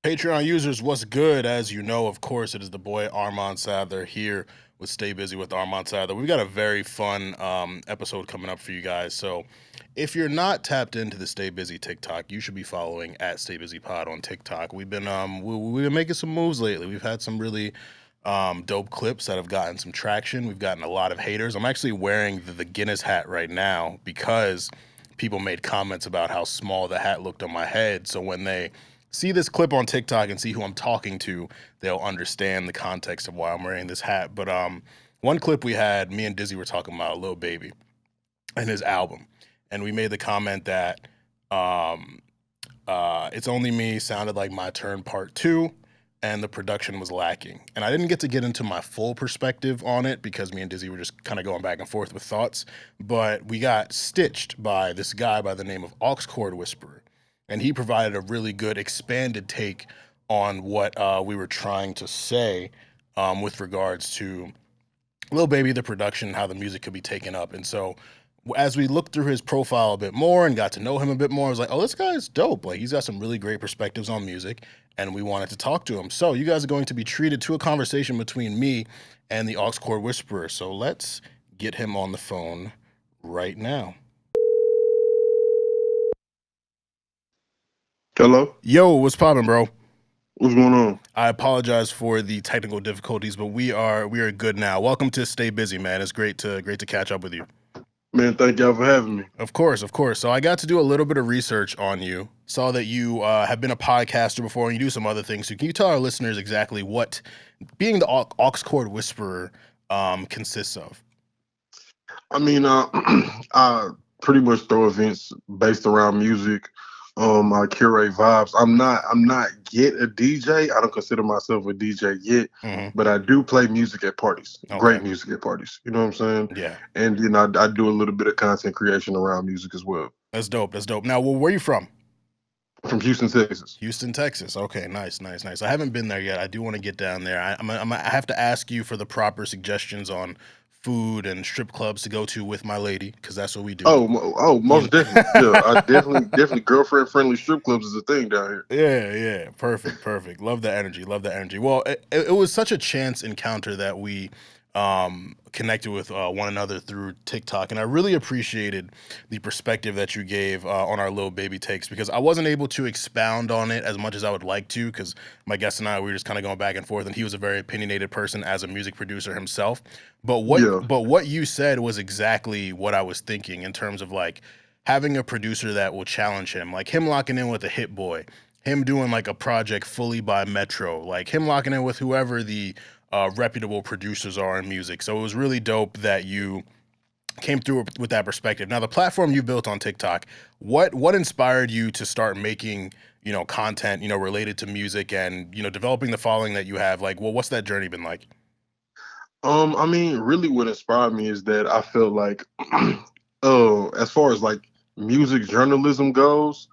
Patreon users, what's good? As you know, of course, it is the boy Armon Sadler here with Stay Busy with Armon Sadler. We've got a very fun episode coming up for you guys. So if you're not tapped into the Stay Busy TikTok, you should be following at Stay Busy Pod on TikTok. We've been making some moves lately. We've had some really dope clips that have gotten some traction. We've gotten a lot of haters. I'm actually wearing the Guinness hat right now because people made comments about how small the hat looked on my head. So when they see this clip on TikTok and see who I'm talking to, they'll understand the context of why I'm wearing this hat. But one clip we had, me and Dizzy were talking about Lil Baby and his album, and we made the comment that "It's Only Me" sounded like My Turn Part 2, and the production was lacking. And I didn't get into my full perspective on it because me and Dizzy were just kind of going back and forth with thoughts. But we got stitched by this guy by the name of Aux Chord Whisperer, and he provided a really good expanded take on what we were trying to say with regards to Lil Baby, the production, how the music could be taken up. And so as we looked through his profile a bit more and got to know him a bit more, I was like, oh, this guy's dope. Like, he's got some really great perspectives on music, and we wanted to talk to him. So you guys are going to be treated to a conversation between me and the Aux Chord Whisperer. So let's get him on the phone right now. Hello? Yo, what's poppin', bro? What's going on? I apologize for the technical difficulties, but we are good now. Welcome to Stay Busy, man. It's great to catch up with you. Man, thank y'all for having me. Of course, of course. So I got to do a little bit of research on you. Saw that you have been a podcaster before and you do some other things. So can you tell our listeners exactly what being the Aux Chord Whisperer consists of? I mean, I pretty much throw events based around music. I curate vibes. I'm not yet a DJ. I don't consider myself a DJ yet, but I do play music at parties. Okay. Great music at parties. You know what I'm saying? Yeah. And I do a little bit of content creation around music as well. That's dope. That's dope. Now, well, where are you from? From Houston, Texas. Houston, Texas. Okay, nice, nice, nice. I haven't been there yet. I do want to get down there. I have to ask you for the proper suggestions on food and strip clubs to go to with my lady, because that's what we do. Most definitely. Yeah, I definitely girlfriend friendly strip clubs is a thing down here. Yeah. Perfect. Love the energy. Well, it was such a chance encounter that we connected with one another through TikTok, and I really appreciated the perspective that you gave on our Lil Baby takes, because I wasn't able to expound on it as much as I would like to, because my guest and I, we were just kind of going back and forth, and he was a very opinionated person as a music producer himself. But what you said was exactly what I was thinking, in terms of like having a producer that will challenge him, like him locking in with a Hit Boy, him doing like a project fully by Metro, like him locking in with whoever the reputable producers are in music. So it was really dope that you came through with that perspective. Now, the platform you built on TikTok, what inspired you to start making, content, related to music and, developing the following that you have? Like, well, what's that journey been like? I mean, really what inspired me is that I felt like as far as like music journalism goes,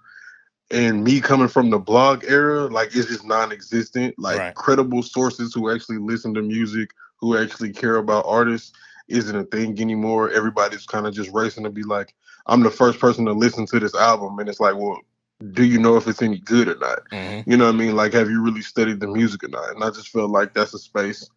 and me coming from the blog era, like it's just non-existent. Like Right. credible sources who actually listen to music, who actually care about artists, isn't a thing anymore. Everybody's kind of just racing to be like, I'm the first person to listen to this album, and it's like, well, do you know if it's any good or not? Mm-hmm. You know what I mean? Like, have you really studied the music or not? And I just felt like that's a space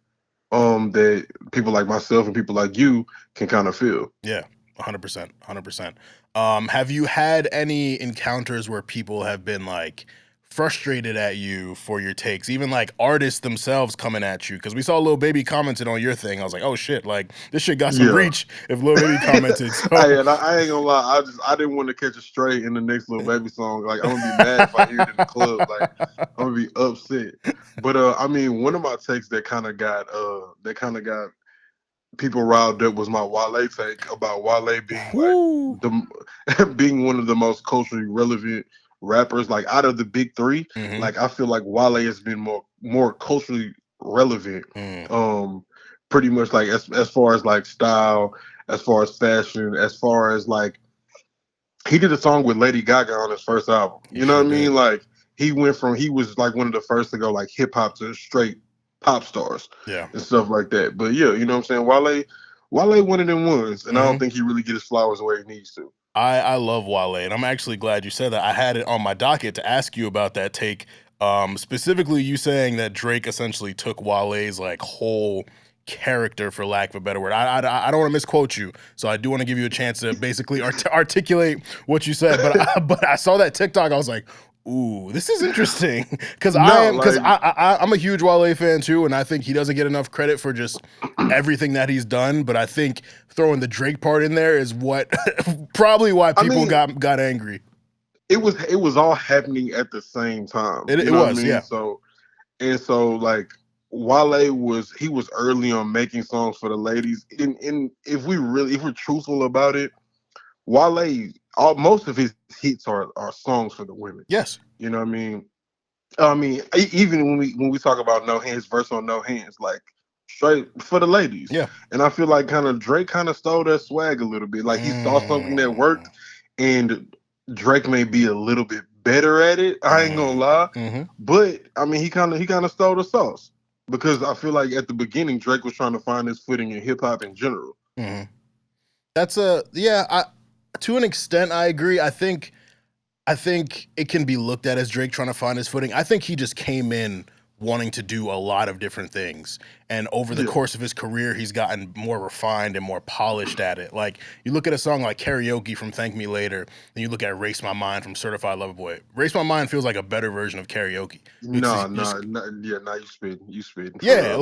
that people like myself and people like you can kind of feel. Yeah, 100%, 100%. Have you had any encounters where people have been like frustrated at you for your takes, even like artists themselves coming at you? Because we saw Lil Baby commented on your thing. I was like, oh shit, like this shit got some reach if Lil Baby commented. So. Hey, and I ain't gonna lie, I didn't want to catch a stray in the next Lil Baby song. Like, I'm gonna be mad if I hear it in the club. Like, I'm gonna be upset. But I mean, one of my takes that kind of got people riled up was my Wale take about Wale being like being one of the most culturally relevant rappers, like out of the big 3. Mm-hmm. Like, I feel like Wale has been more culturally relevant. Pretty much like as far as like style, as far as fashion, as far as like he did a song with Lady Gaga on his first album. You know what I mean? Like, he was like one of the first to go like hip hop to straight pop stars. Yeah. And stuff like that. But yeah, you know what I'm saying? Wale one of them ones, and I don't think he really get his flowers the way he needs to. I love Wale, and I'm actually glad you said that. I had it on my docket to ask you about that take Specifically, you saying that Drake essentially took Wale's like whole character, for lack of a better word. I don't want to misquote you, so I do want to give you a chance to basically articulate what you said. But but I saw that TikTok, I was like, ooh, this is interesting because No, I'm a huge Wale fan too, and I think he doesn't get enough credit for just everything that he's done. But I think throwing the Drake part in there is what probably why people got angry. It was all happening at the same time. It know was, what I mean? yeah. So like Wale was early on making songs for the ladies. And if we're truthful about it, Wale, most of his hits are songs for the women. Yes. You know what I mean? Even when we talk about No Hands, verse on No Hands, like straight for the ladies. Yeah. And I feel like Drake kind of stole that swag a little bit. Like he saw something that worked, and Drake may be a little bit better at it. I ain't gonna lie, but I mean he kind of stole the sauce, because I feel like at the beginning Drake was trying to find his footing in hip hop in general. That's to an extent I agree. I think it can be looked at as Drake trying to find his footing. I think he just came in wanting to do a lot of different things. And over the course of his career, he's gotten more refined and more polished at it. Like, you look at a song like Karaoke from Thank Me Later, and you look at Erase My Mind from Certified Lover Boy. Erase My Mind feels like a better version of Karaoke. No, you spitting. Yeah, and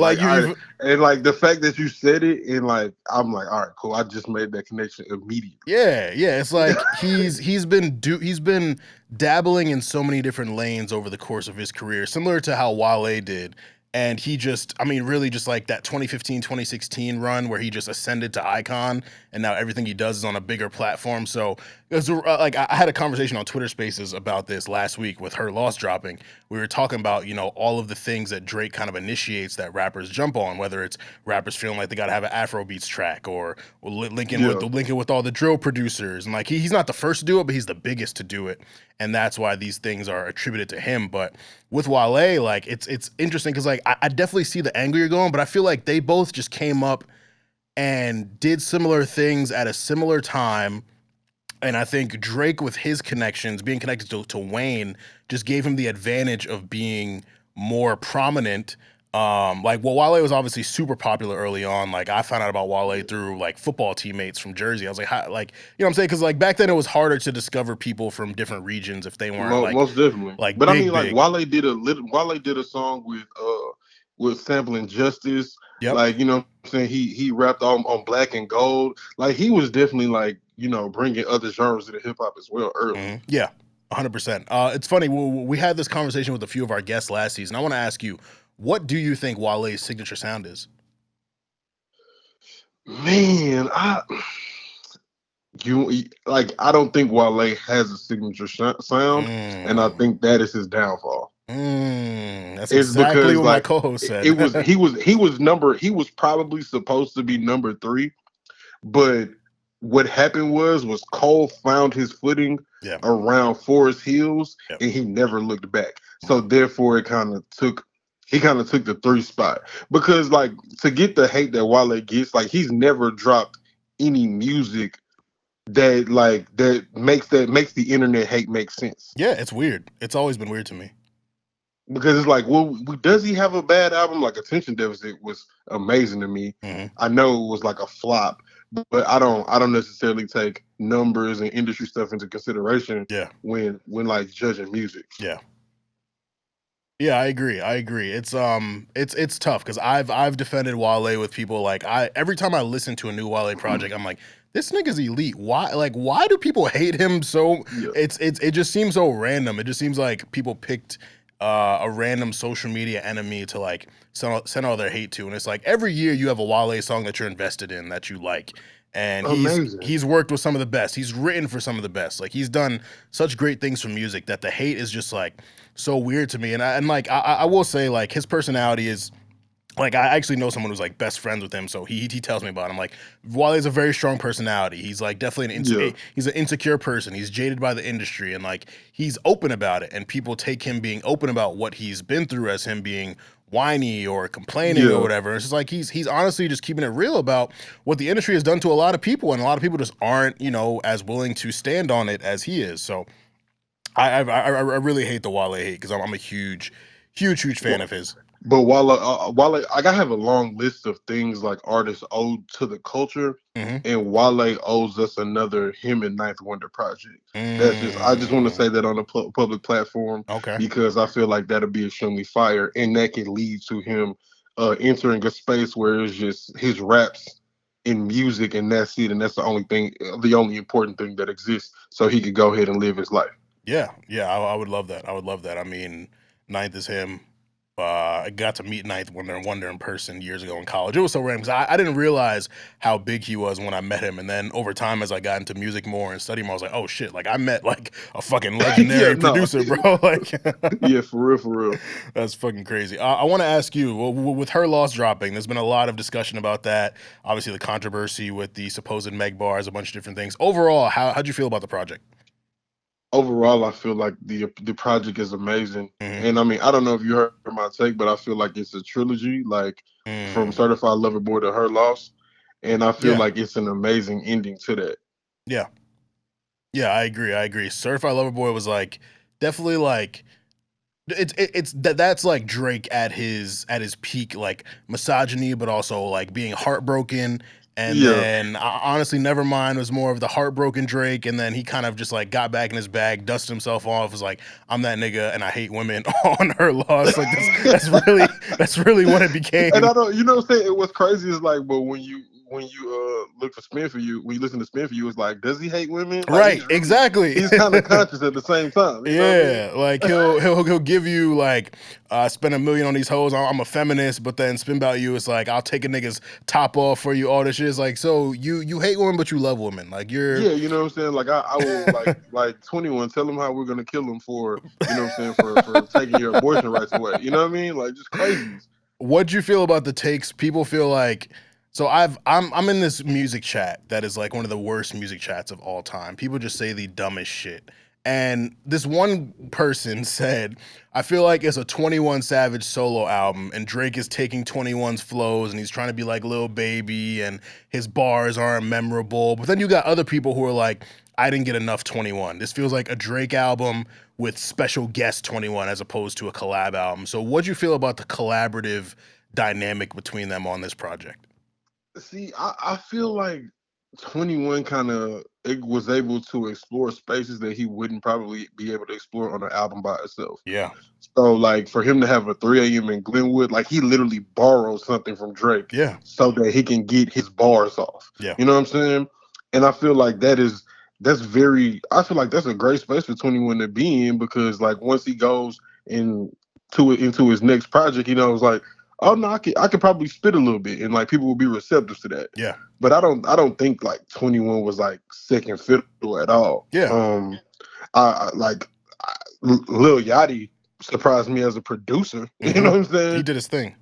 like the fact that you said it, and like I'm like, all right, cool. I just made that connection immediately. Yeah. It's like he's been dabbling in so many different lanes over the course of his career, similar to how Wale did. And he just, I mean, really just like that 2015, 2016 run where he just ascended to icon, and now everything he does is on a bigger platform. So it was like, I had a conversation on Twitter Spaces about this last week with Her Loss dropping. We were talking about, all of the things that Drake kind of initiates that rappers jump on, whether it's rappers feeling like they got to have an Afrobeats track, or linking with all the drill producers. And like, he's not the first to do it, but he's the biggest to do it. And that's why these things are attributed to him. But with Wale, like, it's interesting because like I definitely see the angle you're going, but I feel like they both just came up and did similar things at a similar time. And I think Drake, with his connections, being connected to Wayne, just gave him the advantage of being more prominent. Wale was obviously super popular early on. Like, I found out about Wale through like football teammates from Jersey. I was like, you know what I'm saying? Because like back then it was harder to discover people from different regions if they weren't most definitely. Like, but big, I mean, like Wale did a song with sampling Justice. Yep. Like, you know what I'm saying? He rapped on Black and Gold. Like, he was definitely like, bringing other genres into hip hop as well early. Yeah, 100%. It's funny. We had this conversation with a few of our guests last season. I want to ask you, what do you think Wale's signature sound is? Man, I don't think Wale has a signature sound, and I think that is his downfall. That's exactly what my co-host said. He was probably supposed to be number 3, but what happened was Cole found his footing around Forest Hills, and he never looked back. So therefore, he kind of took the 3 spot, because like, to get the hate that Wale gets, like, he's never dropped any music that makes the internet hate make sense. Yeah, it's weird. It's always been weird to me. Because it's like, well, does he have a bad album? Like, Attention Deficit was amazing to me. I know it was like a flop, but I don't necessarily take numbers and industry stuff into consideration. When like judging music. Yeah, I agree. It's tough because I've defended Wale with people. Like, every time I listen to a new Wale project, I'm like, this nigga's elite. Why do people hate him so? It just seems so random. It just seems like people picked a random social media enemy to like send all their hate to, and it's like every year you have a Wale song that you're invested in, that you like. And he's worked with some of the best. He's written for some of the best. Like, he's done such great things for music that the hate is just like so weird to me. And I will say, like, his personality is like, I actually know someone who's like best friends with him, so he tells me about him. Like, Wale's a very strong personality. He's like definitely he's an insecure person. He's jaded by the industry, and like, he's open about it. And people take him being open about what he's been through as him being whiny or complaining or whatever. It's just like he's honestly just keeping it real about what the industry has done to a lot of people, and a lot of people just aren't, as willing to stand on it as he is. So I really hate the Wale hate because I'm a huge fan Well, of his. but Wale, I gotta have a long list of things like artists owed to the culture, Hmm. and Wale owes us another him and Ninth Wonder project. That's just I just want to Mm, say that on a public platform okay. because I feel like that'll be extremely fire, and that can lead to him entering a space where it's just his raps in music, and that's it, and that's the only thing, the only important thing that exists, so he could go ahead and live his life. Yeah, yeah, I would love that. I would love that. I mean, Ninth is him. I got to meet Ninth Wonder in person years ago in college. It was so random because I didn't realize how big he was when I met him, and then over time, as I got into music more and studying more, I was like, oh shit, like I met like a fucking Yeah, legendary no, producer, bro. Like, yeah, for real, for real. that's fucking crazy. I want to ask you, with her loss dropping, there's been a lot of discussion about that. Obviously, the controversy with the supposed Meg bars, a bunch of different things. Overall, how'd you feel about the project? Overall, I feel like the project is amazing. Hmm. And I mean, I don't know if you heard my take, but I feel like it's a trilogy, like from Mm. Certified Lover Boy to Her Loss. And I feel Yeah, like it's an amazing ending to that. yeah. Yeah, I agree. I agree. Certified Lover Boy was like definitely like it's that's like Drake at his peak, like misogyny, but also like being heartbroken. And Yeah. then honestly, Nevermind was more of the heartbroken Drake, and then he kind of just like got back in his bag, dusted himself off, was like, "I'm that nigga, and I hate women." On Her loss, like that's really what it And became. I don't, you know what I'm saying? What's crazy is like, but when you look for Spin for You, when you listen to Spin for You, it's like, does he hate women? Like Right, exactly. he's kind of conscious at the same time. You know what I mean? Yeah, like he'll give you like spend $1 million on these hoes. I'm a feminist, but then Spin About You is like I'll take a nigga's top off for you. All this shit is like so you hate women, but you love women. Like you're Yeah, you know what I'm saying? Like I will like 21, tell him how we're gonna kill him for, you know what I'm saying, for taking your abortion rights away. You know what I mean? Like just craziness. What'd you feel about the takes? People feel like so I'm in this music chat that is like one of the worst music chats of all time. People just say the dumbest shit. And this one person said, I feel like it's a 21 Savage solo album and Drake is taking 21's flows and he's trying to be like Lil Baby and his bars aren't memorable. But then you got other people who are like, I didn't get enough 21. This feels like a Drake album with special guest 21 as opposed to a collab album. So what'd you feel about the collaborative dynamic between them on this project? See, I feel like 21 kind of was able to explore spaces that he wouldn't probably be able to explore on an album by itself. Yeah. So like for him to have a 3 a.m. in Glenwood, like he literally borrowed something from Drake Yeah. so that he can get his bars off. Yeah. You know what I'm saying? And I feel like that's very I feel like that's a great space for 21 to be in because like once he goes into his next project, he knows like, oh no, I could probably spit a little bit and like people will be receptive to that. Yeah. But I don't think like 21 was like second fiddle at all. Yeah. I like Lil Yachty surprised me as a producer. You know Hmm. what I'm He saying? did his thing.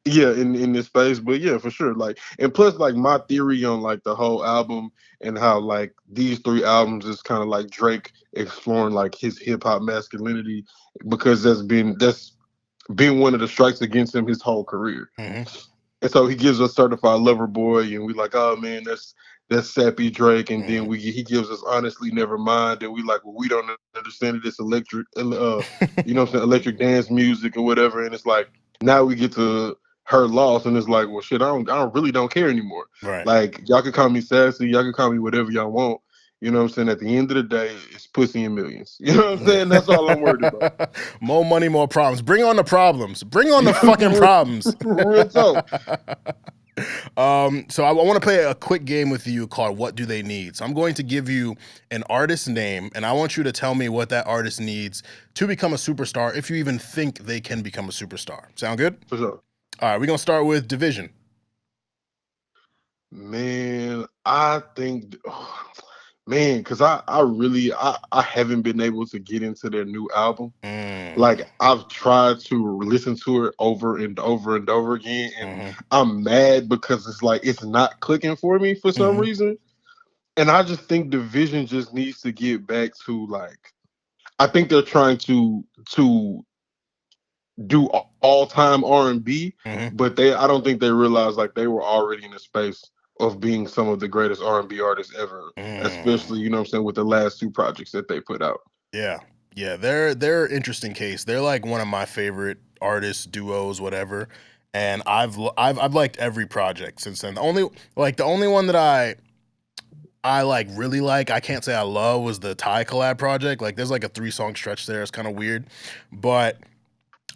Yeah, in this space, but yeah, for sure. Like, and plus, like my theory on like the whole album and how like these three albums is kind of like Drake exploring like his hip hop masculinity because that's been one of the strikes against him his whole career. Hmm. And so he gives us Certified Lover Boy, and we like, oh man, that's sappy Drake. And then Hmm. he gives us Honestly Nevermind, and we like, well, we don't understand it. It's electric, you know what I'm saying, electric dance music or whatever. And it's like now we get to Her Loss, and it's like, well, shit, I don't really don't care anymore. Right. Like y'all can call me sassy, y'all can call me whatever y'all want. You know what I'm saying? At the end of the day, it's pussy and millions. You know what I'm saying? That's all I'm worried about. More money, more problems. Bring on the problems. Bring on the fucking for, problems. for real talk. So I want to play a quick game with you called What Do They Need? So I'm going to give you an artist name, and I want you to tell me what that artist needs to become a superstar, if you even think they can become a superstar. Sound good? For sure. All right, we're going to start with Division. Man, I think, man, because I haven't been able to get into their new album. Mm. Like I've tried to listen to it over and over and over again, and Hmm. I'm mad because it's like it's not clicking for me for some Hmm. reason. And I just think Division just needs to get back to like I think they're trying to do all time R&B, Hmm. but they I don't think they realized like they were already in a space of being some of the greatest R&B artists ever, especially Mm. you know what I'm saying with the last two projects that they put out. Yeah. Yeah, they're an interesting case. They're like one of my favorite artists, duos, whatever. And I've liked every project since then. The only one that I like really like, I can't say I love, was the Ty collab project. Like there's like a 3 song stretch there. It's kind of weird. But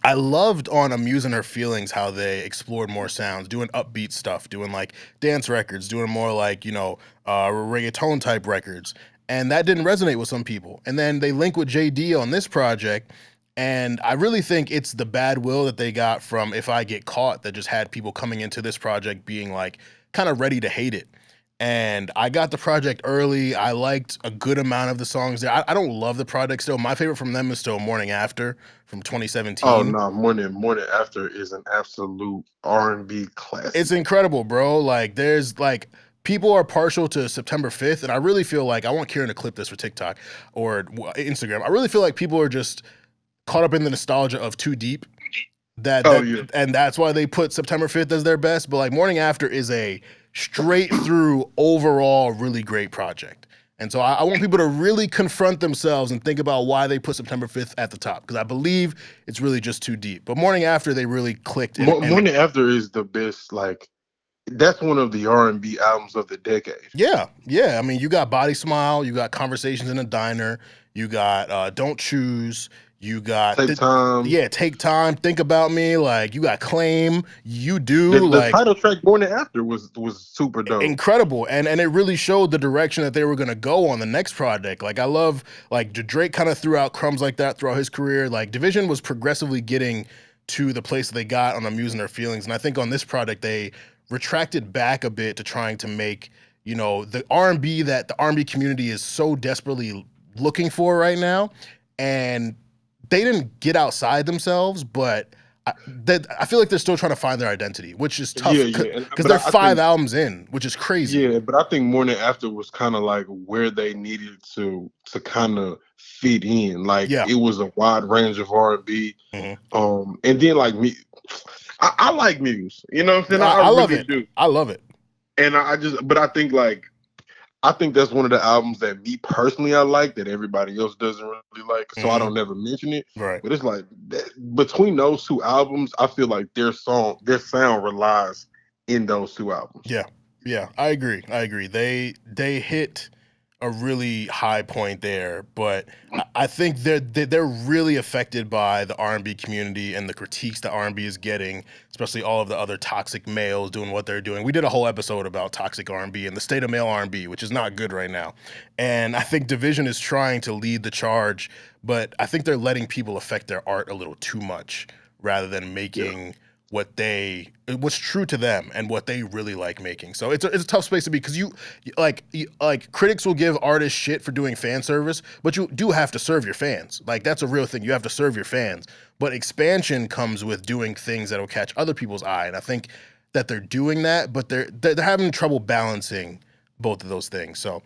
I loved on Amusing Her Feelings how they explored more sounds, doing upbeat stuff, doing like dance records, doing more like, reggaeton type records. And that didn't resonate with some people. And then they link with JD on this project. And I really think it's the bad will that they got from If I Get Caught that just had people coming into this project being like kind of ready to hate it. And I got the project early. I liked a good amount of the songs there. I don't love the project still. My favorite from them is still Morning After from Oh 2017. no, Morning After is an absolute R&B It's classic. incredible, bro. Like, there's like people are partial to September 5th, and I really feel like I want Kieran to clip this for TikTok or Instagram. I really feel like people are just caught up in the nostalgia of Too Deep. That Oh that yeah. and that's why they put September 5th as their best. But like Morning After is a straight through overall really great project. And so I want people to really confront themselves and think about why they put September 5th at the top. Because I believe it's really just Too Deep. But Morning After they really clicked and Morning After is the best. Like that's one of the R&B albums of the decade. yeah, yeah. I mean, you got Body Smile, you got Conversations in a Diner, you got Don't Choose, you got Take time. yeah, Take Time, Think About Me, like you got Claim, You Do, The like title track Morning After was super dope. incredible. And it really showed the direction that they were gonna go on the next project. Like I love like Drake kind of threw out crumbs like that throughout his career. Like Division was progressively getting to the place that they got on Amusing Their Feelings. And I think on this project they retracted back a bit to trying to make, the R&B that the R&B community is so desperately looking for right now. And they didn't get outside themselves, but I feel like they're still trying to find their identity, which is tough Yeah, yeah. because But they're I five think albums in, which is crazy. yeah, but I think Morning After was kind of like where they needed to kind of fit in. Like Yeah. it was a wide range of R&B. Hmm. And then like me, I like Muse. You know what I'm saying? I I love really it. do. I love it. And but I think like I think that's one of the albums that me personally I like that everybody else doesn't really like. So I Hmm. don't never mention it. Right. But it's like between those 2 albums, I feel like their sound relies in those 2 albums. Yeah, yeah, I agree. I agree. They hit a really high point there, but I think they're really affected by the R&B community and the critiques that R&B is getting, especially all of the other toxic males doing what they're doing. We did a whole episode about toxic R&B and the state of male R&B, which is not good right now. And I think Division is trying to lead the charge, but I think they're letting people affect their art a little too much rather than Yeah. making what's true to them and what they really like making. So it's a tough space to be because like critics will give artists shit for doing fan service, but you do have to serve your fans. Like that's a real thing. You have to serve your fans. But expansion comes with doing things that'll catch other people's eye, and I think that they're doing that, but they're having trouble balancing both of those things. So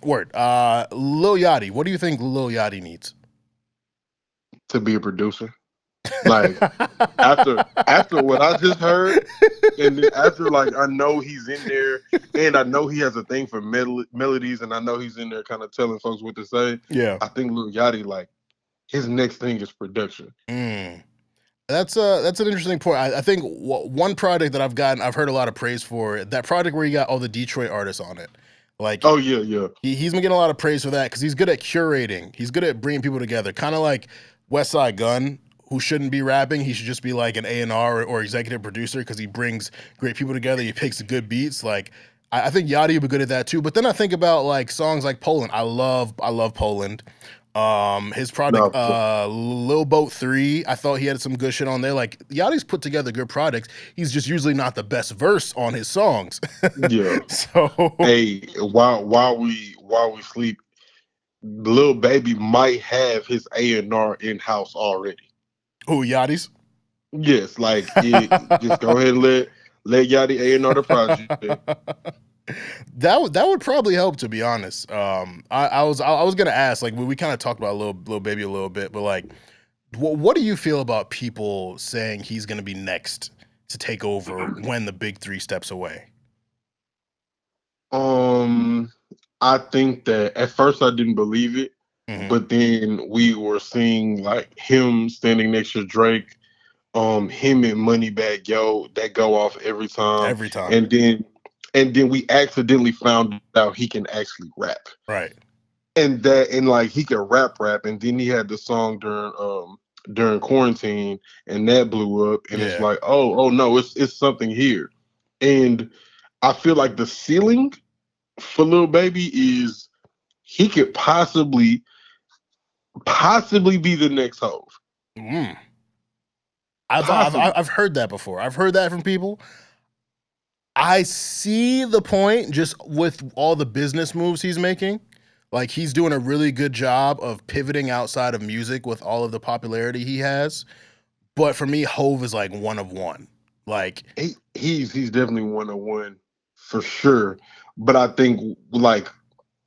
word, Lil Yachty, what do you think Lil Yachty needs? To be a producer. Like after what I just heard, and then after like I know he's in there, and I know he has a thing for melodies, and I know he's in there kind of telling folks what to say. Yeah. I think Lil Yachty like his next thing is production. Mm. That's an interesting point. I think one project that I've heard a lot of praise for, that project where you got all the Detroit artists on it. Like Oh yeah, yeah. he's been getting a lot of praise for that because he's good at curating. He's good at bringing people together. Kind of like West Side Gun, who shouldn't be rapping. He should just be like an A&R or executive producer because he brings great people together. He picks good beats. Like I think Yachty would be good at that too. But then I think about like songs like Poland. I love Poland. His project, No, Lil Boat 3, I thought he had some good shit on there. Like Yachty's put together good projects. He's just usually not the best verse on his songs. yeah. So Hey, while we sleep, Lil Baby might have his A&R in house already. who Yachty's? Yes, like just go ahead and let Yachty A&R the project. That would probably help, to be honest. I was gonna ask, like we kind of talked about little baby a little bit, but like, what do you feel about people saying he's gonna be next to take over when the big three steps away? Um, I think that at first I didn't believe it, Hmm. but then we were seeing like him standing next to Drake, him and Moneybagg Yo that go off every time, Every time. and then we accidentally found out he can actually rap, Right. and like he can rap, and then he had the song during quarantine, and that blew up, and it's Yeah. like, oh no, it's something here, and I feel like the ceiling for Lil Baby is he could possibly be the next Hove. Mm. I've Possibly. heard that before. I've heard that from people. I see the point just with all the business moves he's making. Like he's doing a really good job of pivoting outside of music with all of the popularity he has. But for me, Hove is like one of one. Like, He's definitely 101 for sure. But I think like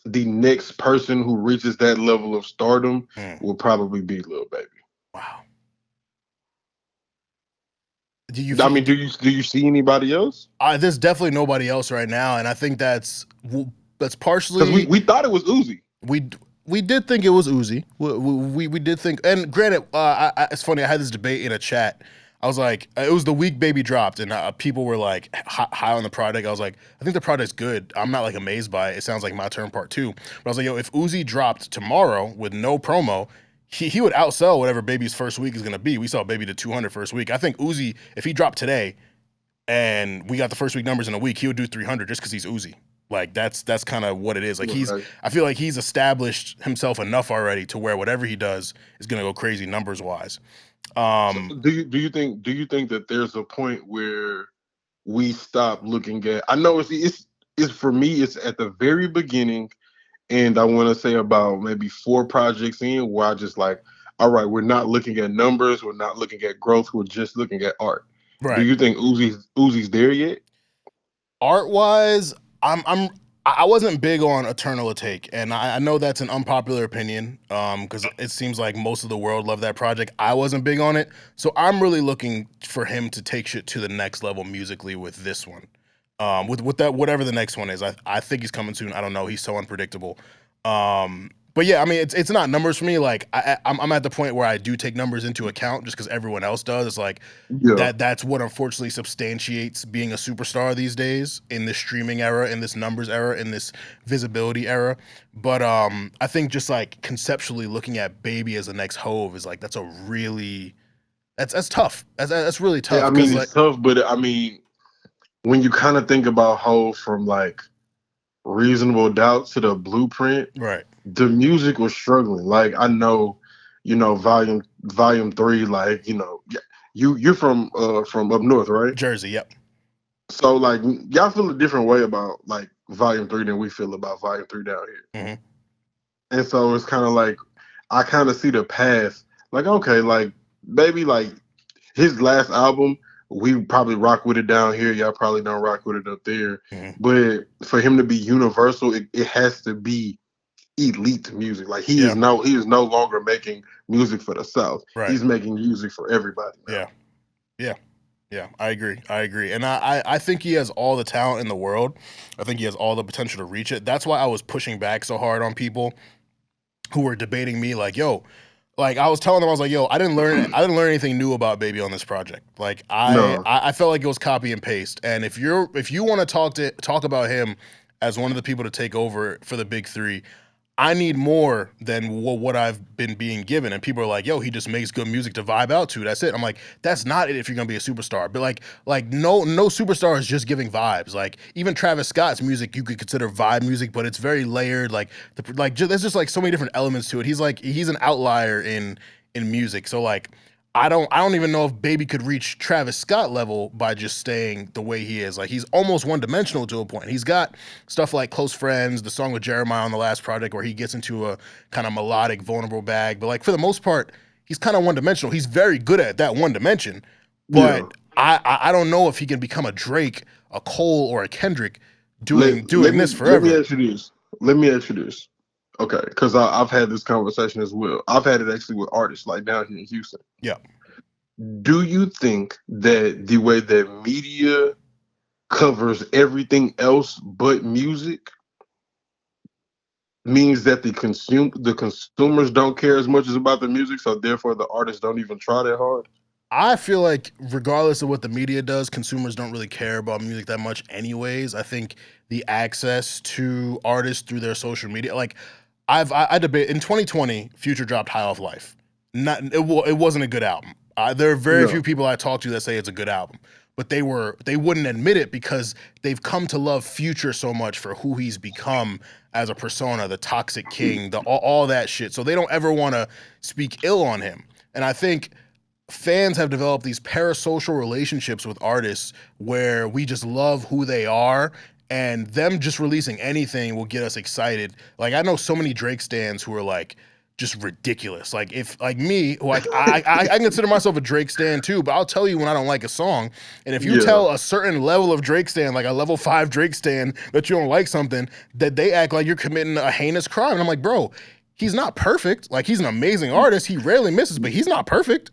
the next person who reaches that level of stardom mm, will probably be Lil Baby. wow. Do you I feel? mean, do you see anybody else? There's definitely nobody else right now, and I think that's Because we partially we thought it was Uzi. we we did think it was Uzi. We did think, and granted, it's funny. I had this debate in a chat. I was like, it was the week Baby dropped, and people were like high on the project. I was like, I think the project's good. I'm not like amazed by it. It sounds like My Turn Part Two. But I was like, yo, if Uzi dropped tomorrow with no promo, he would outsell whatever Baby's first week is gonna be. We saw Baby to 200 first week. I think Uzi, if he dropped today, and we got the first week numbers in a week, he would do 300 just because he's Uzi. Like that's kind of what it is. Like Right. I feel like he's established himself enough already to where whatever he does is gonna go crazy numbers wise. So do you think that there's a point where we stop looking at? I know it's for me. It's at the very beginning, and I want to say about maybe 4 projects in where I just like, all right, we're not looking at numbers, we're not looking at growth, we're just looking at art. Do Right. you think Uzi's there yet? Art wise, I wasn't big on Eternal Take, and I know that's an unpopular opinion, because it seems like most of the world loved that project. I wasn't big on it, so I'm really looking for him to take shit to the next level musically with this one. With that whatever the next one is, I think he's coming soon. I don't know. He's so unpredictable. But yeah, I mean, it's not numbers for me. Like I'm at the point where I do take numbers into account just because everyone else does. It's like Yeah. that's what unfortunately substantiates being a superstar these days in this streaming era, in this numbers era, in this visibility era. But I think just like conceptually looking at Baby as the next Hove is like that's a really that's tough. That's really Yeah, tough I mean because like it's tough, but I mean when you kind of think about Hov from like Reasonable Doubt to the Blueprint, right, the music was struggling. Like I know, volume 3, like yeah, you're from up north, right? Jersey. Yep. So like y'all feel a different way about like volume 3 than we feel about volume 3 down here. Hmm. And so it's kind of like I kind of see the past. Like okay, like maybe like his last album, we probably rock with it down here. Y'all probably don't rock with it up there. Hmm. But for him to be universal, it has to be elite music. Like Yeah. he is no longer making music for the South. Right. He's making music for everybody now. Yeah. Yeah. Yeah, I agree. I agree. And I think he has all the talent in the world. I think he has all the potential to reach it. That's why I was pushing back so hard on people who were debating me like, yo, like I was telling them, I was like, yo, I didn't learn anything new about Baby on this project. Like No. I felt like it was copy and paste. And if you want to talk about him as one of the people to take over for the big three, I need more than what I've been being given. And people are like, yo, he just makes good music to vibe out to. That's it. I'm like, that's not it if you're gonna be a superstar. But like no superstar is just giving vibes. Like even Travis Scott's music you could consider vibe music, but it's very layered. Like there's just like so many different elements to it. He's an outlier in music. So like I don't even know if Baby could reach Travis Scott level by just staying the way he is. Like he's almost one dimensional to a point. He's got stuff like Close Friends, the song with Jeremiah on the last project where he gets into a kind of melodic, vulnerable bag. But like for the most part, he's kind of one dimensional. He's very good at that one dimension. Yeah. But I don't know if he can become a Drake, a Cole, or a Kendrick Let doing let this me let me forever. ask you this. Let me ask you this. Okay, because I've had this conversation as well. I've had it actually with artists like down here in Houston. Yeah. Do you think that the way that media covers everything else but music means that the consumers don't care as much as about the music, so therefore the artists don't even try that hard. I feel like regardless of what the media does, consumers don't really care about music that much anyways. I think the access to artists through their social media, like I debate in 2020, Future dropped High Off Life. It wasn't a good album. There are very few No. people I talk to that say it's a good album, but they wouldn't admit it because they've come to love Future so much for who he's become as a persona, the toxic king, all that shit. So they don't ever want to speak ill on him. And I think fans have developed these parasocial relationships with artists where we just love who they are, and them just releasing anything will get us excited. Like I know so many Drake stans who are like just ridiculous. Like if like me, like I consider myself a Drake stan too, but I'll tell you when I don't like a song. And if you Yeah. tell a certain level of Drake stan, like a level 5 Drake stan, that you don't like something, that they act like you're committing a heinous crime. And I'm like, bro, he's not perfect. Like he's an amazing artist. He rarely misses, but he's not perfect.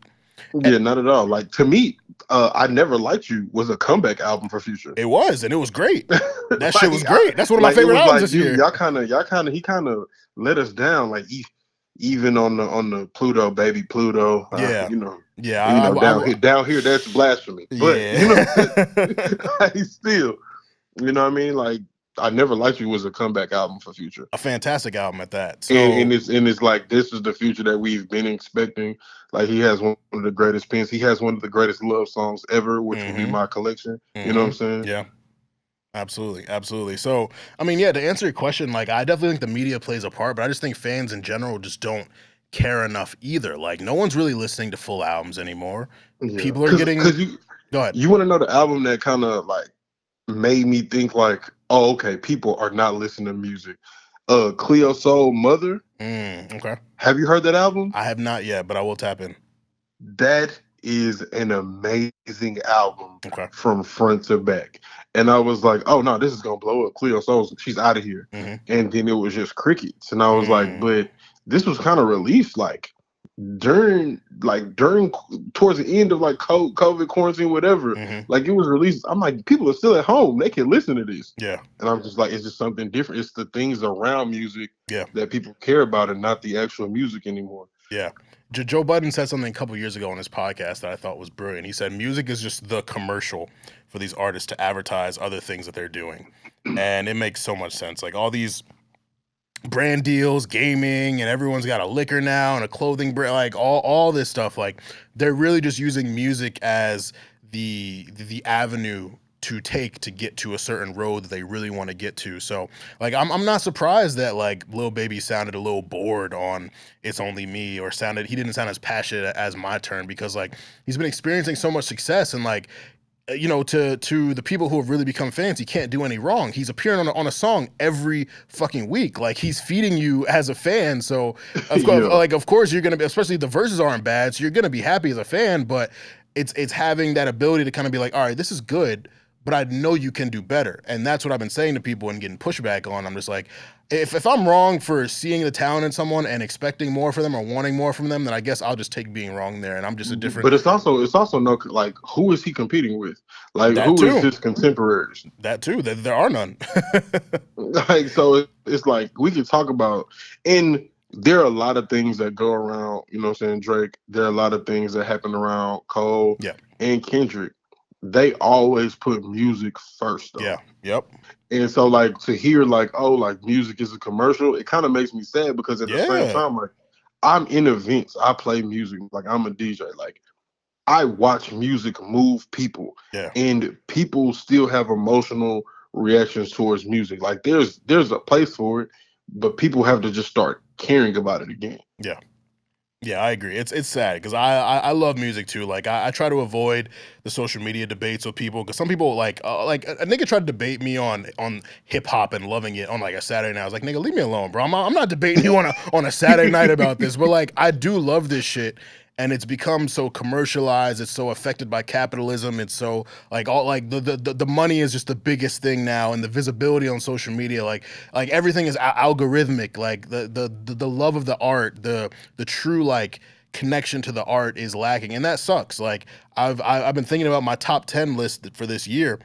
Yeah, not at all. Like to me, I Never Liked You was a comeback album for Future. It was, and it was great. That Like, shit was great. That's one of my like it favorite was albums like this year. he kind of let us down. Like even on the Pluto, baby Pluto, Yeah. Yeah, you know, down here that's blasphemy. But you know, like, still, you know what I mean? Like I Never Liked You was a comeback album for Future. a fantastic album at that. So And it's like this is the Future that we've been expecting. Like he has one of the greatest pens. He has one of the greatest love songs ever, which would be My Collection. You know what I'm saying? Yeah. Absolutely, absolutely. So, I mean, yeah, to answer your question, like I definitely think the media plays a part, but I just think fans in general just don't care enough either. Like no one's really listening to full albums anymore. Yeah. People are getting you Go ahead. you want to know the album that kind of like made me think like, oh, okay, people are not listening to music. Cleo Soul Mother. Okay. Have you heard that album? I have not yet, but I will tap in. That is an amazing album Okay. from front to back. And I was like, oh no, this is gonna blow up. Cleo Soul, she's out of here. And then it was just crickets. And I was like, but this was kind of released like during towards the end of like COVID quarantine, whatever. Like it was released. I'm like, people are still at home. They can listen to this. Yeah. And I'm just like, it's just something different. It's the things around music Yeah. that people care about and not the actual music anymore. Yeah. Joe Budden said something a couple years ago on his podcast that I thought was brilliant. He said music is just the commercial for these artists to advertise other things that they're doing. And it makes so much sense. Like all these brand deals, gaming, and everyone's got a liquor now and a clothing brand, like all this stuff. Like they're really just using music as the avenue to take to get to a certain road that they really want to get to. So like I'm not surprised that like Lil Baby sounded a little bored on It's Only Me, or he didn't sound as passionate as My Turn, because like he's been experiencing so much success, and like you know, to the people who have really become fans, he can't do any wrong. He's appearing on a song every fucking week. Like he's feeding you as a fan. So of course, like of course you're gonna be, especially if the verses aren't bad, so you're gonna be happy as a fan. But it's having that ability to kind of be like, all right, this is good, but I know you can do better. And that's what I've been saying to people and getting pushback on. I'm just like, if I'm wrong for seeing the talent in someone and expecting more for them or wanting more from them, then I guess I'll just take being wrong there, and I'm just a different. But it's also no, like, who is he competing with? Like That who too. is his contemporaries? That too. There are none. Like so it's like we can talk about, and there are a lot of things that go around, you know what I'm saying, Drake. There are a lot of things that happen around Cole and Kendrick. They always put music first though. Yeah. Yep. And so like to hear like, oh, like music is a commercial, it kind of makes me sad, because at the same time, like I'm in events, I play music, like I'm a DJ, like I watch music move people, and people still have emotional reactions towards music. Like there's a place for it, but people have to just start caring about it again. Yeah, I agree. It's sad because I love music too. Like I try to avoid the social media debates with people, because some people like a nigga tried to debate me on hip hop and loving it on like a Saturday night. I was like, nigga, leave me alone, bro. I'm not debating you on a Saturday night about this. But like I do love this shit. And it's become so commercialized. It's so affected by capitalism. It's so like all like the money is just the biggest thing now, and the visibility on social media. Like everything is algorithmic. Like the love of the art, the true like connection to the art is lacking, and that sucks. Like I've been thinking about my top 10 list for this year,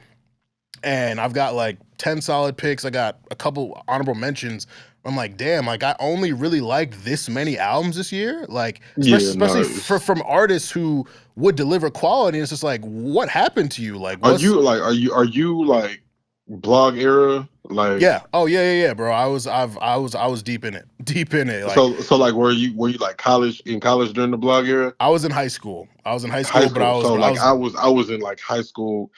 and I've got like 10 solid picks. I got a couple honorable mentions. I'm like, damn, like I only really liked this many albums this year. Like, Yeah, especially no. from artists who would deliver quality. And it's just like, what happened to you? Like, Are what's you like are you like blog era? Like yeah? Oh yeah, bro. I was deep in it, deep in it. Like, so like were you like college during the blog era? I was in high school. I was in high High school, school. So but I like was I was in like high school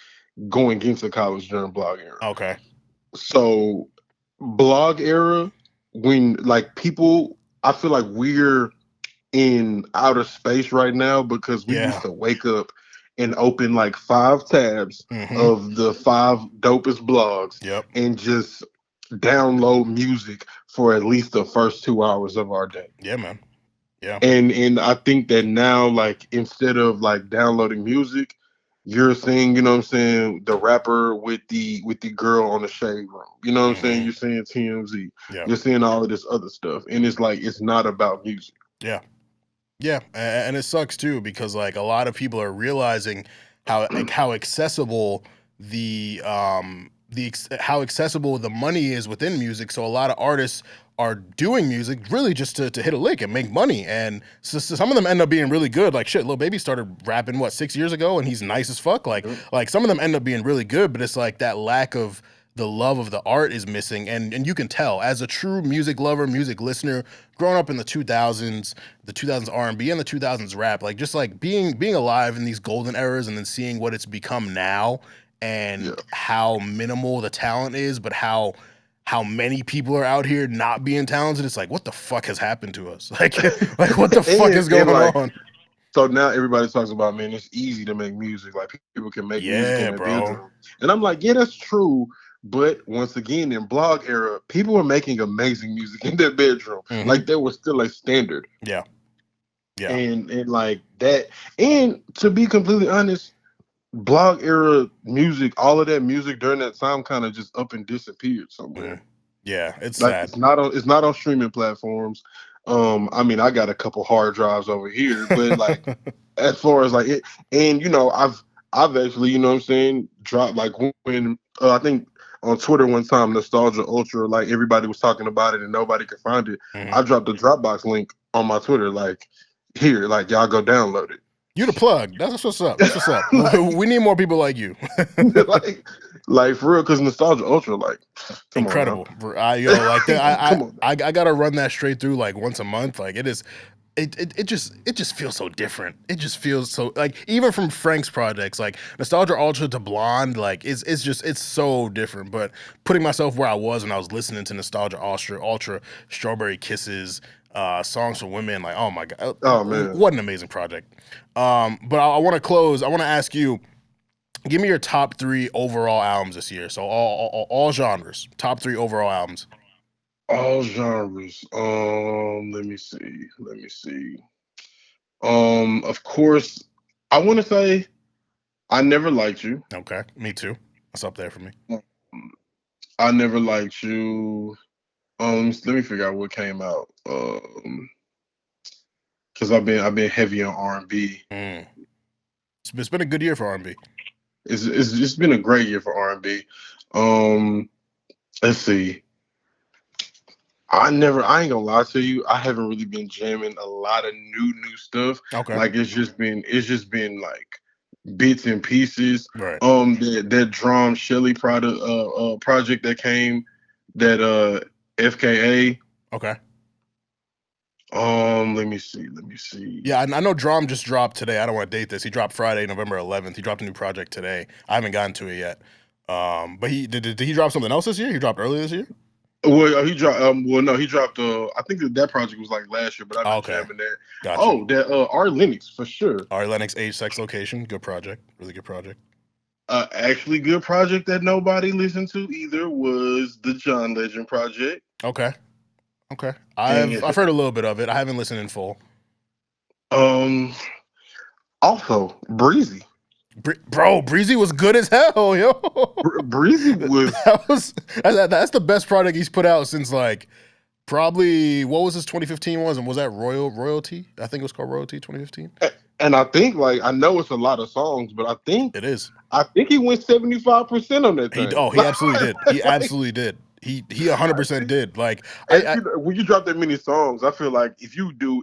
going into college during blog era. okay. So blog era, when like people, I feel like we're in outer space right now because we used Yeah. to wake up and open like 5 tabs Mm-hmm. of the 5 dopest blogs Yep. and just download music for at least the first 2 hours of our day. Yeah, man. Yeah. And I think that now, like, instead of like downloading music, you're seeing, you know what I'm saying, the rapper with the girl on the shade room. You know what I'm saying? Mm-hmm. You're seeing TMZ. Yeah. You're seeing all of this other stuff. And it's like it's not about music. Yeah. Yeah, and it sucks too because like a lot of people are realizing how accessible how accessible the money is within music. So a lot of artists are doing music really just to hit a lick and make money, and so some of them end up being really good. Like shit, Lil Baby started rapping what 6 years ago, and he's nice as fuck. Like some of them end up being really good, but it's like that lack of the love of the art is missing, and you can tell as a true music lover, music listener, growing up in the 2000s, the 2000s R&B and the 2000s rap, like just like being alive in these golden eras and then seeing what it's become now and Yeah. how minimal the talent is, but how many people are out here not being talented. It's like, what the fuck has happened to us? Like what the fuck is going like, on? so now everybody talks about, man, it's easy to make music. Like people can make music in Yeah, their bro. bedroom. And I'm like, yeah, that's true. But once again, in blog era, people were making amazing music in their bedroom. Mm-hmm. Like there was still a standard. Yeah. Yeah. And like that. And to be completely honest, blog era music, all of that music during that time kind of just up and disappeared somewhere. Mm. Yeah, it's Like sad. it's not on streaming platforms. I mean, I got a couple hard drives over here, but like as far as like it, and you know, I've actually, you know what I'm saying, dropped like when I think on Twitter one time, Nostalgia Ultra, like everybody was talking about it and nobody could find it. Mhm. I dropped the Dropbox link on my Twitter, like here, like y'all go download it. You the plug. That's what's up. That's what's up. Like- We need more people like you. like for real, because Nostalgia Ultra, like come Incredible. on Like that. Come on. I gotta run that straight through like once a month. Like it is. It just feels so different. It just feels so like even from Frank's projects, like Nostalgia Ultra to Blonde, like it's so different. But putting myself where I was when I was listening to Nostalgia Ultra, Strawberry Kisses, Songs for Women, like oh my god, Oh man. what an amazing project. But I want to close. I want to ask you, give me your top 3 overall albums this year. So all genres, top 3 overall albums. All genres. Let me see. Let me see. Of course, I want to say I Never Liked You. Okay, me too. That's up there for me. I Never Liked You. Let me figure out what came out. Because I've been heavy on R&B. It's been a good year for R&B. It's just been a great year for R&B. Let's see. I ain't gonna lie to you. I haven't really been jamming a lot of new stuff. Okay. Like it's just been like bits and pieces. Right. That Drum Shelly project that came, that FKA. Okay. Let me see. Yeah, I know Drum just dropped today. I don't want to date this. He dropped Friday, November 11th. He dropped a new project today. I haven't gotten to it yet. But did he drop something else this year? He dropped earlier this year? Well, he dropped. Well, no, he dropped. I think that project was like last year, but I've been jamming that. Gotcha. Oh, that R Lennox for sure. R Lennox, Age, Sex, Location, good project, really good project. Actually, good project that nobody listened to either was the John Legend project. Okay. I've heard a little bit of it. I haven't listened in full. Also, Breezy. Bro, Breezy was good as hell, yo. Breezy was that's the best product he's put out since like probably what was his 2015 was, and was that Royalty? I think it was called Royalty 2015. And I think like I know it's a lot of songs, but It is. I think he went 75% on that thing. He absolutely did. He absolutely did. He 100% did. Like I when you drop that many songs, I feel like if you do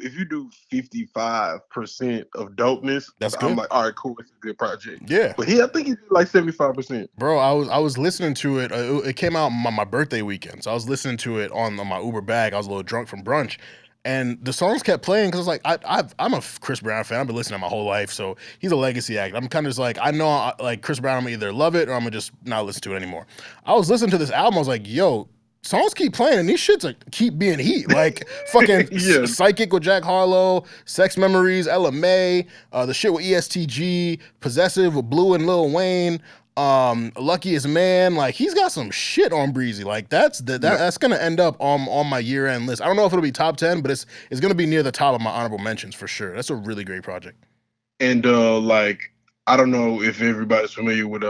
55% of dopeness, That's I'm good. like, all right, cool, it's a good project. Yeah. But I think he did like 75%. Bro, I was listening to it. It came out my birthday weekend, so I was listening to it on my Uber bag. I was a little drunk from brunch, and the songs kept playing because I was like, I'm a Chris Brown fan. I've been listening my whole life, so he's a legacy act. I'm kind of just like, I know like Chris Brown, I'm gonna either love it or I'm gonna just not listen to it anymore. I was listening to this album. I was like, yo, songs keep playing and these shits like keep being heat. Like fucking Yeah. Psychic with Jack Harlow, Sex Memories, Ella May, the shit with ESTG, Possessive with Blue and Lil Wayne, Luckiest Man. Like he's got some shit on Breezy. Like that's gonna end up on my year-end list. I don't know if it'll be top 10, but it's gonna be near the top of my honorable mentions for sure. That's a really great project. And like I don't know if everybody's familiar with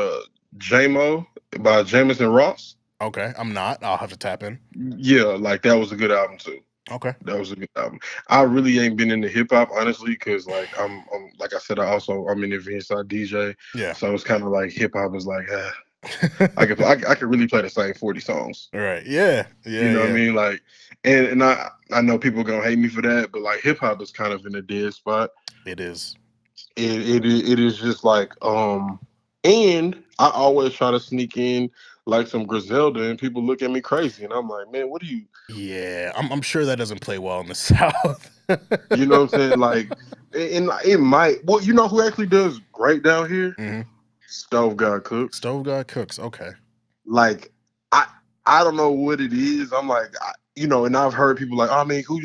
J-Mo by Jameson Ross. Okay, I'm not. I'll have to tap in. Yeah, like that was a good album too. Okay, that was a good album. I really ain't been into hip hop honestly, because like I'm like I said, I'm an event side DJ. Yeah. So it's kind of like hip hop is like I could really play the same 40 songs. Right. Yeah. Yeah. You know what I mean? Like, and I know people gonna hate me for that, but like hip hop is kind of in a dead spot. It is. It is just like and I always try to sneak in like some Griselda, and people look at me crazy, and I'm like, man, what do you? Yeah, I'm sure that doesn't play well in the South. You know what I'm saying? Like, and it might. Well, you know who actually does great down here? Mm-hmm. Stove God Cooks. Stove God Cooks. Okay. Like, I don't know what it is. I'm like, you know, and I've heard people like, oh, I mean, who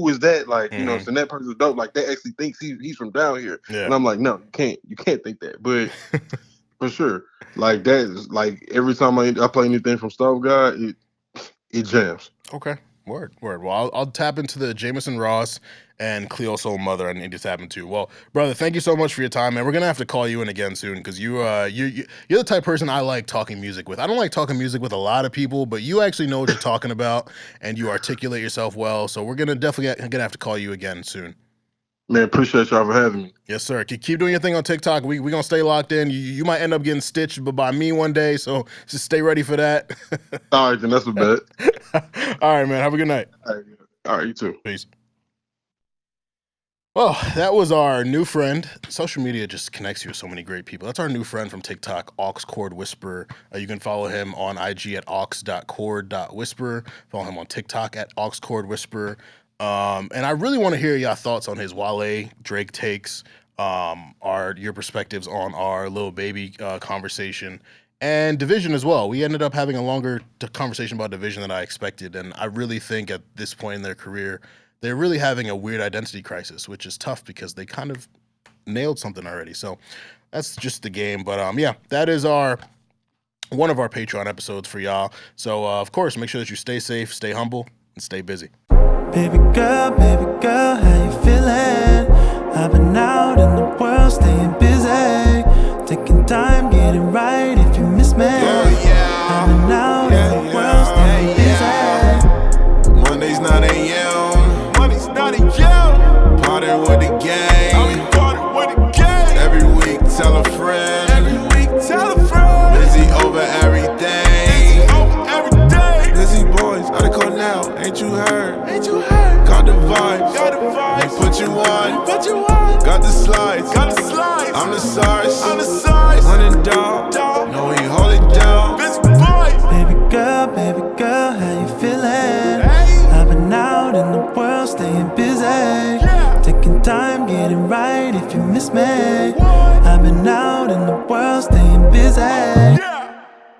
is that? Like, you know, so that person's dope. Like, they actually thinks he's from down here. Yeah. And I'm like, no, you can't think that. But for sure, like that is like every time I play anything from Stove God, it jams. Okay. Word. Well, I'll tap into the Jameson Ross and Cleo Soul Mother. I need to tap into. Well, brother, thank you so much for your time, man. We're gonna have to call you in again soon because you're the type of person I like talking music with. I don't like talking music with a lot of people, but you actually know what you're talking about and you articulate yourself well. So we're definitely gonna have to call you again soon. Man, appreciate y'all for having me. Yes, sir. Keep doing your thing on TikTok. We gonna stay locked in. You might end up getting stitched by me one day, so just stay ready for that. All right, then that's a bet. All right, man. Have a good night. All right, you too. Peace. Well, that was our new friend. Social media just connects you with so many great people. That's our new friend from TikTok, Aux Chord Whisperer. You can follow him on IG at aux.chord.whisper. Follow him on TikTok at Aux Chord Whisperer. And I really want to hear your thoughts on his Wale, Drake takes, your perspectives on our Lil Baby conversation, and Division as well. We ended up having a longer conversation about Division than I expected, and I really think at this point in their career, they're really having a weird identity crisis, which is tough because they kind of nailed something already. So that's just the game. But yeah, that is one of our Patreon episodes for y'all. So of course, make sure that you stay safe, stay humble, and stay busy. Baby girl, how you feeling? I've been out in the world, staying busy, taking time, getting right if you miss me. I've been out in the world, staying busy. Mondays 9 a.m. Party with the gang. Every week, tell a friend. Busy over everything. Busy boys, out of call now. Ain't you heard? Got the vibes. They put you on. Got the slides. I'm the SARS. Running dog.